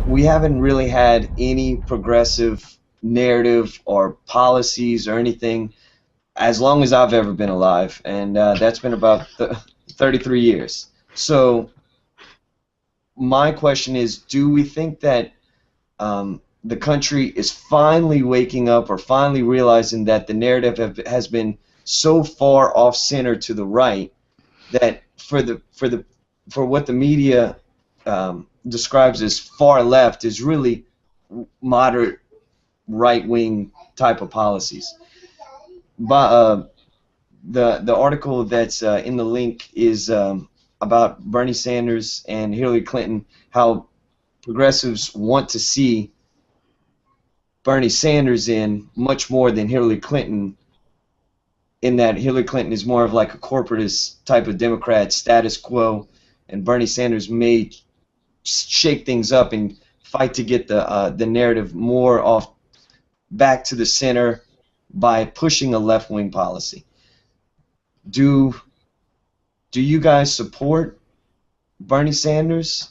we haven't really had any progressive narrative or policies or anything as long as I've ever been alive, and that's been about 33 years. So my question is, do we think that the country is finally waking up or finally realizing that the narrative has been so far off center to the right that for what the media describes as far left is really moderate right wing type of policies. But the article that's in the link is about Bernie Sanders and Hillary Clinton, how progressives want to see Bernie Sanders in much more than Hillary Clinton, in that Hillary Clinton is more of like a corporatist type of Democrat, status quo, and Bernie Sanders may shake things up and fight to get the narrative more off back to the center by pushing a left-wing policy. Do you guys support Bernie Sanders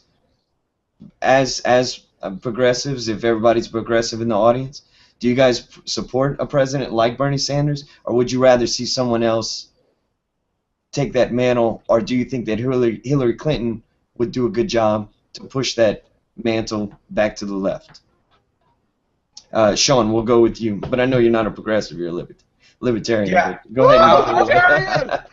as progressives, if everybody's progressive in the audience? Do you guys support a president like Bernie Sanders, or would you rather see someone else take that mantle, or do you think that Hillary Clinton would do a good job to push that mantle back to the left? Sean, we'll go with you, but I know you're not a progressive, you're a libertarian. Yeah. Go ahead.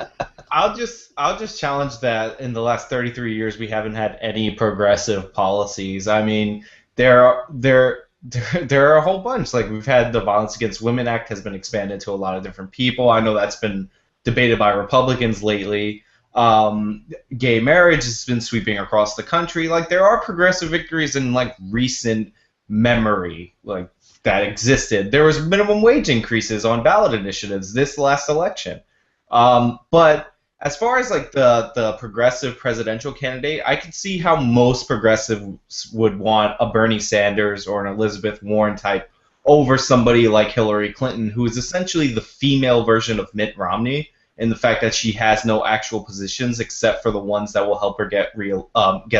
I'll just challenge that. In the last 33 years, we haven't had any progressive policies. I mean, there are a whole bunch. Like, we've had the Violence Against Women Act has been expanded to a lot of different people. I know that's been debated by Republicans lately. Gay marriage has been sweeping across the country. Like, there are progressive victories in like recent memory, like, that existed. There was minimum wage increases on ballot initiatives this last election. But as far as like the progressive presidential candidate, I could see how most progressives would want a Bernie Sanders or an Elizabeth Warren type over somebody like Hillary Clinton, who is essentially the female version of Mitt Romney, in the fact that she has no actual positions except for the ones that will help her get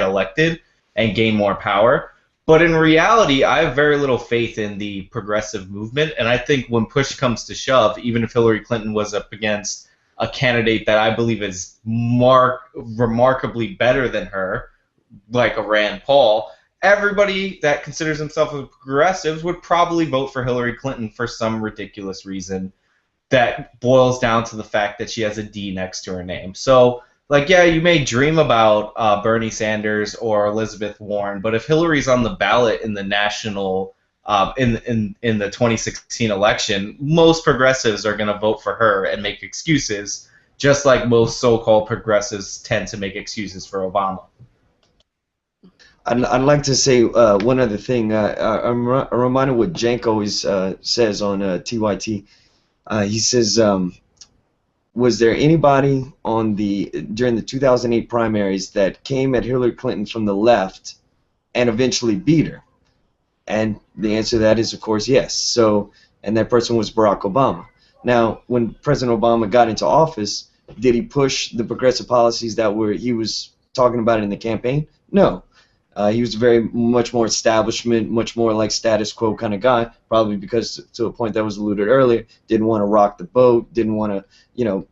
elected and gain more power. But in reality, I have very little faith in the progressive movement, and I think when push comes to shove, even if Hillary Clinton was up against a candidate that I believe is remarkably better than her, like a Rand Paul, everybody that considers themselves a progressive would probably vote for Hillary Clinton for some ridiculous reason that boils down to the fact that she has a D next to her name. So, like, yeah, you may dream about Bernie Sanders or Elizabeth Warren, but if Hillary's on the ballot in the national in the 2016 election, most progressives are going to vote for her and make excuses, just like most so-called progressives tend to make excuses for Obama. I'd like to say one other thing. I'm reminded what Jank always says on TYT. He says, was there anybody during the 2008 primaries that came at Hillary Clinton from the left and eventually beat her? And the answer to that is, of course, yes. So, and that person was Barack Obama. Now, when President Obama got into office, did he push the progressive policies that he was talking about in the campaign? No. He was very much more establishment, much more like status quo kind of guy, probably because, to a point that was alluded earlier, didn't want to rock the boat, didn't want to,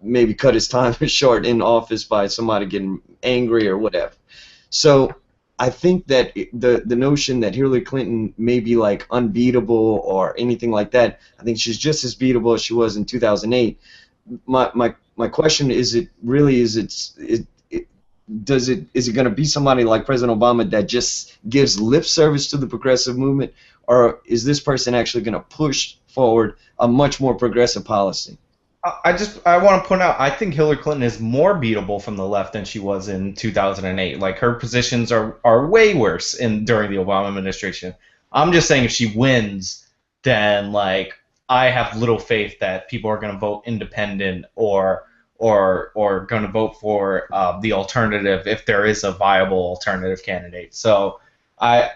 maybe cut his time short in office by somebody getting angry or whatever. So I think that the notion that Hillary Clinton may be like unbeatable or anything like that, I think she's just as beatable as she was in 2008. My question is, is it going to be somebody like President Obama that just gives lip service to the progressive movement, or is this person actually going to push forward a much more progressive policy? I want to point out, I think Hillary Clinton is more beatable from the left than she was in 2008. Like, her positions are way worse during the Obama administration. I'm just saying, if she wins, then like, I have little faith that people are going to vote independent or going to vote for the alternative if there is a viable alternative candidate. So I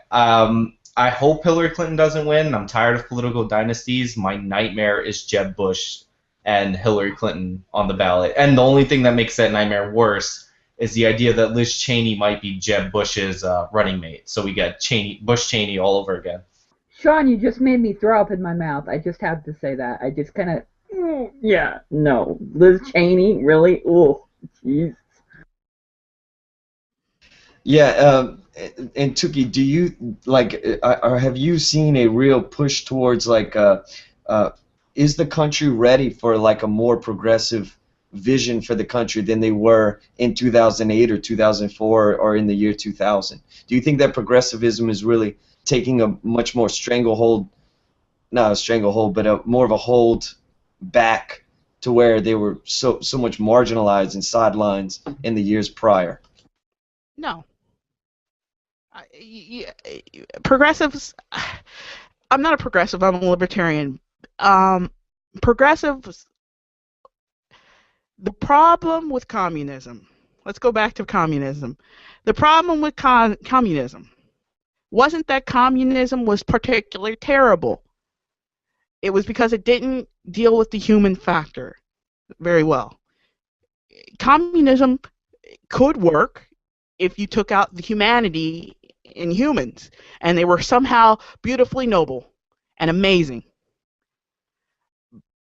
hope Hillary Clinton doesn't win. I'm tired of political dynasties. My nightmare is Jeb Bush and Hillary Clinton on the ballot. And the only thing that makes that nightmare worse is the idea that Liz Cheney might be Jeb Bush's running mate. So we got Bush Cheney all over again. Sean, you just made me throw up in my mouth. I just have to say that. I just kind of, yeah, no. Liz Cheney, really? Oh, jeez. Yeah, and Tuki, do you or have you seen a real push towards is the country ready for like a more progressive vision for the country than they were in 2008 or 2004 or in the year 2000? Do you think that progressivism is really taking a much more not a stranglehold, but more of a hold back to where they were so much marginalized and sidelines in the years prior? No. Progressives, I'm not a progressive, I'm a libertarian. Progressives, the problem with communism, let's go back to communism. The problem with communism wasn't that communism was particularly terrible. It was because it didn't deal with the human factor very well. Communism could work if you took out the humanity in humans, and they were somehow beautifully noble and amazing.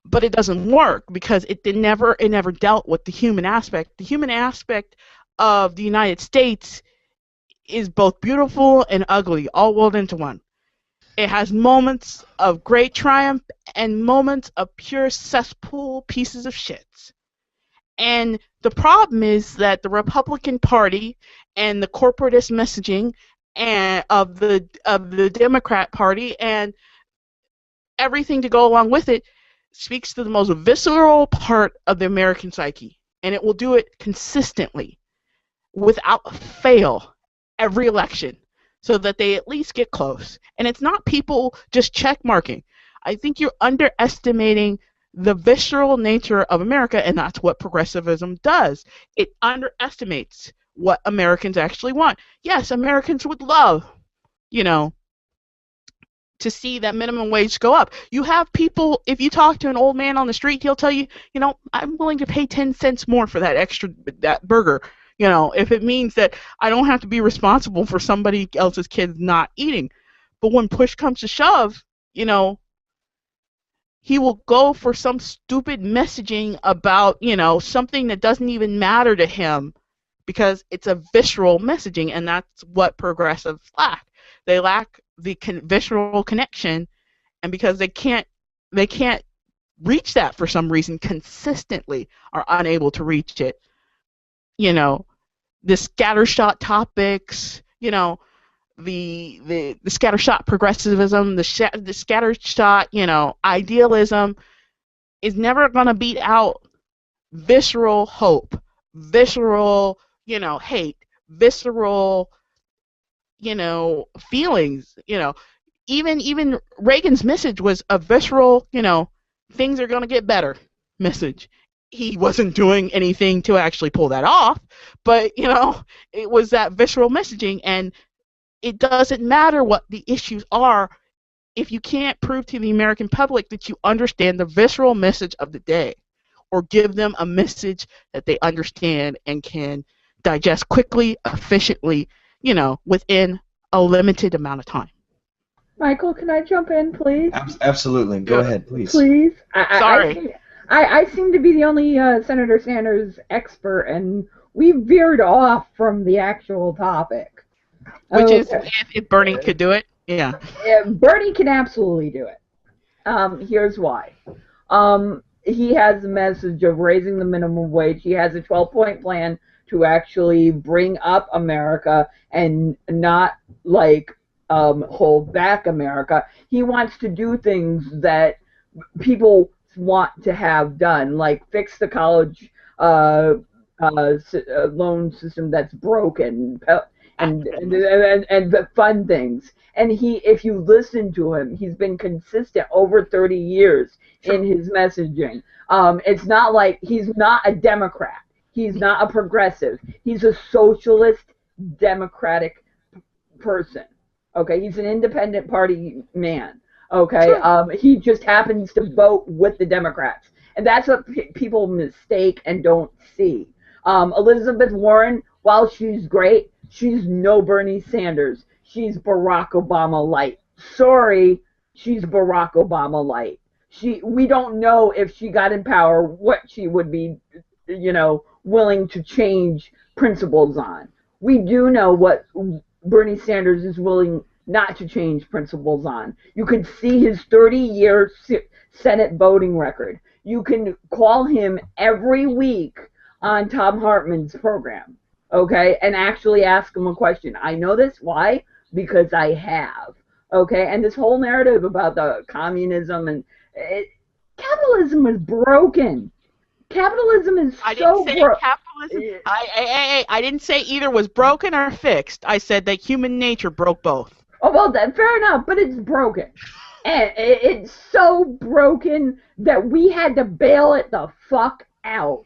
But it doesn't work because it never dealt with the human aspect. The human aspect of the United States is both beautiful and ugly, all rolled into one. It has moments of great triumph and moments of pure cesspool pieces of shit. And the problem is that the Republican Party and the corporatist messaging and of the Democrat Party and everything to go along with it speaks to the most visceral part of the American psyche, and it will do it consistently, without fail, every election, so that they at least get close. And it's not people just check marking. I think you're underestimating the visceral nature of America, and that's what progressivism does. It underestimates what Americans actually want. Yes, Americans would love, to see that minimum wage go up. You have people, if you talk to an old man on the street, he'll tell you, I'm willing to pay 10 cents more for that burger, if it means that I don't have to be responsible for somebody else's kids not eating. But when push comes to shove, he will go for some stupid messaging about, something that doesn't even matter to him because it's a visceral messaging, and that's what progressives lack. They lack the visceral connection, and because they can't reach that for some reason consistently, are unable to reach it. The scattershot topics, the scattershot progressivism, the scattershot, idealism is never going to beat out visceral hope, visceral, hate, visceral, feelings. Even Reagan's message was a visceral, things are going to get better message. He wasn't doing anything to actually pull that off, but it was that visceral messaging, and it doesn't matter what the issues are if you can't prove to the American public that you understand the visceral message of the day, or give them a message that they understand and can digest quickly, efficiently, within a limited amount of time. Michael, can I jump in, please? Absolutely. Go ahead, please. Please. Sorry. I seem to be the only Senator Sanders expert, and we veered off from the actual topic. Which is if Bernie could do it, yeah. Bernie can absolutely do it. Here's why. He has a message of raising the minimum wage. He has a 12-point plan to actually bring up America and not hold back America. He wants to do things that people want to have done, like fix the college loan system that's broken, and fund things. And if you listen to him, he's been consistent over 30 years in his messaging. It's not like he's not a Democrat. He's not a progressive. He's a socialist democratic person. Okay, he's an independent party man. Okay, sure. He just happens to vote with the Democrats, and that's what people mistake and don't see. Elizabeth Warren, while she's great, she's no Bernie Sanders. She's Barack Obama light. Sorry, she's Barack Obama light. We don't know if she got in power what she would be, willing to change principles on. We do know what Bernie Sanders is willing not to change principles on. You can see his 30-year Senate voting record. You can call him every week on Tom Hartman's program, okay, and actually ask him a question. I know this. Why? Because I have, okay? And this whole narrative about the communism and capitalism is broken. Capitalism is I so didn't say capitalism. I didn't say either was broken or fixed. I said that human nature broke both. Oh, well, fair enough, but it's broken. And it's so broken that we had to bail it the fuck out,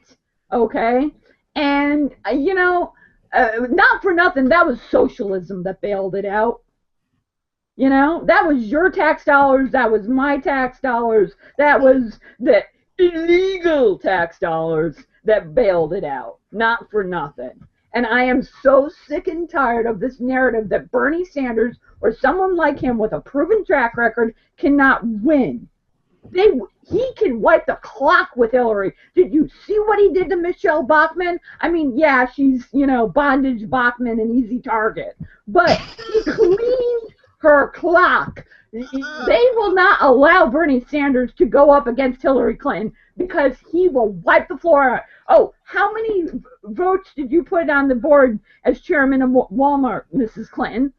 okay? And, not for nothing, that was socialism that bailed it out. That was your tax dollars, that was my tax dollars, that was the illegal tax dollars that bailed it out. Not for nothing. And I am so sick and tired of this narrative that Bernie Sanders or someone like him with a proven track record cannot win. He can wipe the clock with Hillary. Did you see what he did to Michelle Bachmann? I mean, yeah, she's, bondage Bachmann, an easy target. But he cleaned her clock. They will not allow Bernie Sanders to go up against Hillary Clinton because he will wipe the floor. Oh, how many votes did you put on the board as chairman of Walmart, Mrs. Clinton?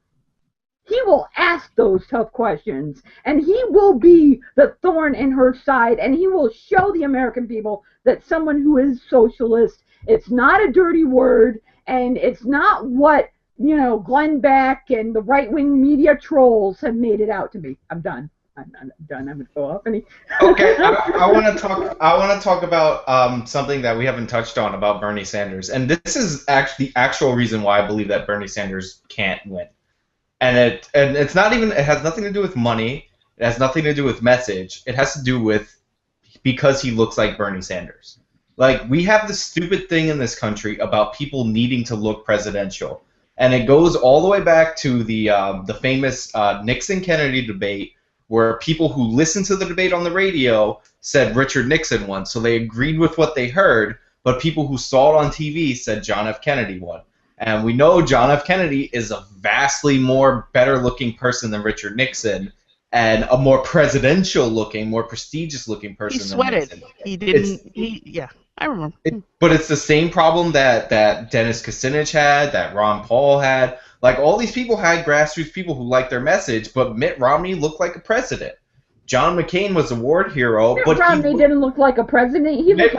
He will ask those tough questions, and he will be the thorn in her side, and he will show the American people that someone who is socialist, it's not a dirty word, and it's not what, Glenn Beck and the right-wing media trolls have made it out to be. I'm done. I'm done. I'm going to go off. Okay, I want to talk about something that we haven't touched on about Bernie Sanders, and this is actually the actual reason why I believe that Bernie Sanders can't win. And it's not even, it has nothing to do with money, it has nothing to do with message, it has to do with because he looks like Bernie Sanders. Like, we have this stupid thing in this country about people needing to look presidential, and it goes all the way back to the famous Nixon-Kennedy debate, where people who listened to the debate on the radio said Richard Nixon won, so they agreed with what they heard, but people who saw it on TV said John F. Kennedy won. And we know John F. Kennedy is a vastly more better-looking person than Richard Nixon, and a more presidential-looking, more prestigious-looking person he than sweated. Nixon. He didn't. Yeah, I remember. But it's the same problem that Dennis Kucinich had, that Ron Paul had. Like, all these people had grassroots people who liked their message, but Mitt Romney looked like a president. John McCain was a war hero, Mitt Romney didn't look like a president. He looked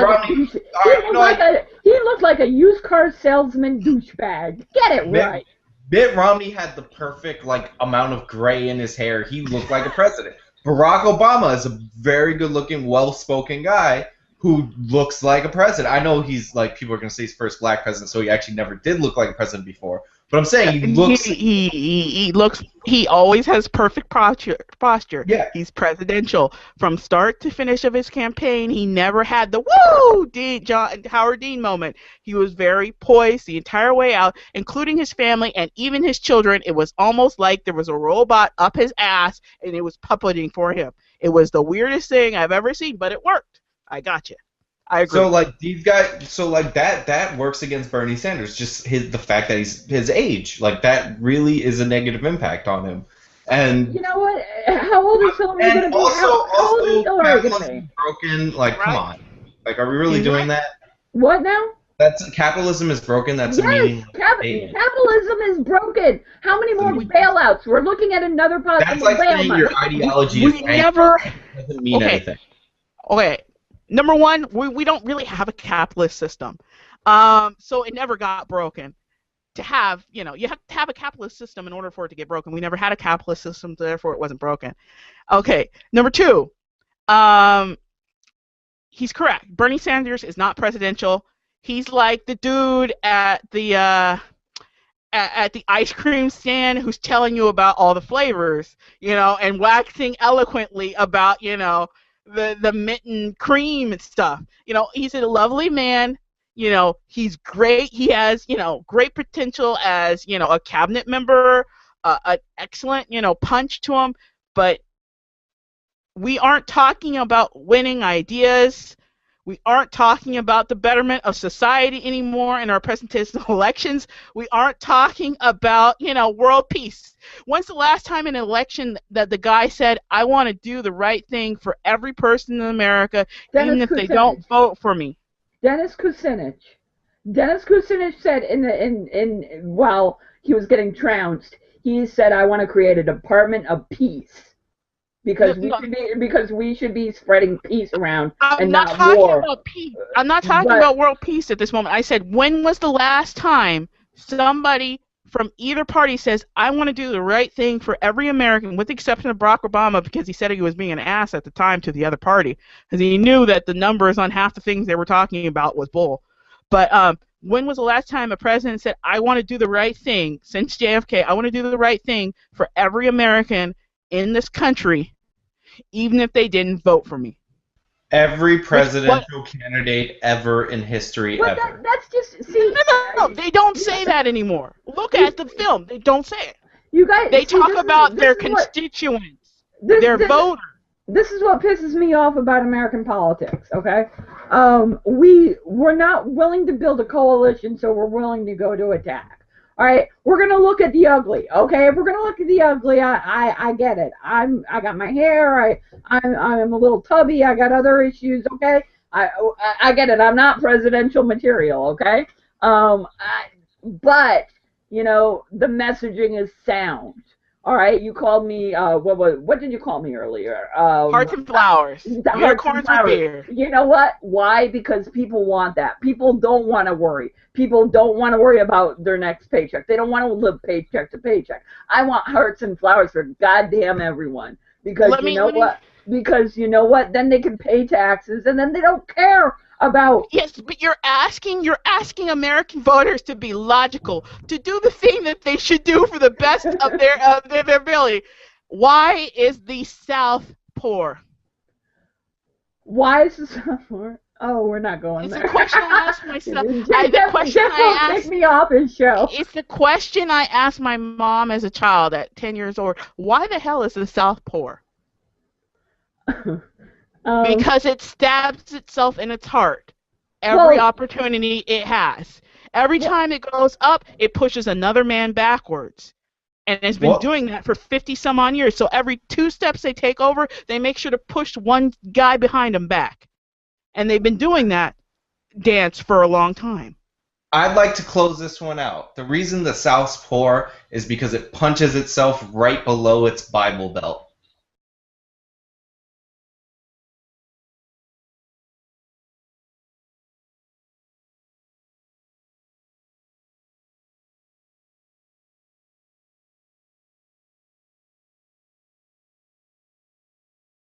like a used car salesman douchebag. Get it right. Mitt Romney had the perfect amount of gray in his hair. He looked like a president. Barack Obama is a very good-looking, well-spoken guy who looks like a president. I know he's people are going to say he's first black president, so he actually never did look like a president before. But I'm saying he looks. He looks. He always has perfect posture. Yeah. He's presidential from start to finish of his campaign. He never had the woo Howard Dean moment. He was very poised the entire way out, including his family and even his children. It was almost like there was a robot up his ass and it was puppeting for him. It was the weirdest thing I've ever seen, but it worked. I got you. I agree. So these guys, that works against Bernie Sanders. Just the fact that he's his age, that really is a negative impact on him. And you know what? How old is Hillary going to be? How old is Hillary going to be? Broken. Come on. Are we really doing that? What now? Capitalism is broken. That's a meaning. Capitalism is broken. How many more bailouts? We're looking at another possible bailout. That's saying your ideology is doesn't mean anything. Okay. Number one, we don't really have a capitalist system, so it never got broken. To have, you have to have a capitalist system in order for it to get broken. We never had a capitalist system, so therefore it wasn't broken. Okay, number two, he's correct. Bernie Sanders is not presidential. He's like the dude at the ice cream stand who's telling you about all the flavors, and waxing eloquently about, the mint and cream and stuff. He's a lovely man. You know, he's great. He has, you know, great potential as, you know, a cabinet member, an excellent, you know, punch to him. But we aren't talking about winning ideas. We aren't talking about the betterment of society anymore in our presidential elections. We aren't talking about, you know, world peace. When's the last time in an election that the guy said, I want to do the right thing for every person in America, even if they don't vote for me? Dennis Kucinich. Dennis Kucinich said while he was getting trounced, he said, I want to create a Department of Peace. Because we should be spreading peace around and not talking war. About peace. I'm not talking about world peace at this moment. I said, when was the last time somebody from either party says, I want to do the right thing for every American, with the exception of Barack Obama, because he said he was being an ass at the time to the other party, because he knew that the numbers on half the things they were talking about was bull. But when was the last time a president said, I want to do the right thing, since JFK, I want to do the right thing for every American in this country, even if they didn't vote for me? Every presidential candidate ever in history ever. That's just, see. No, they don't say that anymore. Look at the film. They don't say it. You guys, they talk about their constituents, their voters. This is what pisses me off about American politics, okay? We're not willing to build a coalition, so we're willing to go to attack. All right, we're gonna look at the ugly. Okay, if we're gonna look at the ugly, I get it. I got my hair. I'm a little tubby. I got other issues. Okay, I get it. I'm not presidential material. Okay, but you know the messaging is sound. All right, you called me. What did you call me earlier? Hearts and flowers. Unicorns with beer. You know what? Why? Because people want that. People don't want to worry. People don't want to worry about their next paycheck. They don't want to live paycheck to paycheck. I want hearts and flowers for goddamn everyone. Because Because you know what? Then they can pay taxes, and then they don't care about. Yes, but you're asking American voters to be logical, to do the thing that they should do for the best of their ability. Why is the South poor? Why is the South poor? Oh, we're not going there. It's a question I ask myself. Take me off his show. It's the question I asked my mom as a child at 10 years old. Why the hell is the South poor? Because it stabs itself in its heart every opportunity it has. Every time it goes up, it pushes another man backwards. And it's been doing that for 50-some-odd years. So every 2 steps they take over, they make sure to push one guy behind them back. And they've been doing that dance for a long time. I'd like to close this one out. The reason the South's poor is because it punches itself right below its Bible Belt.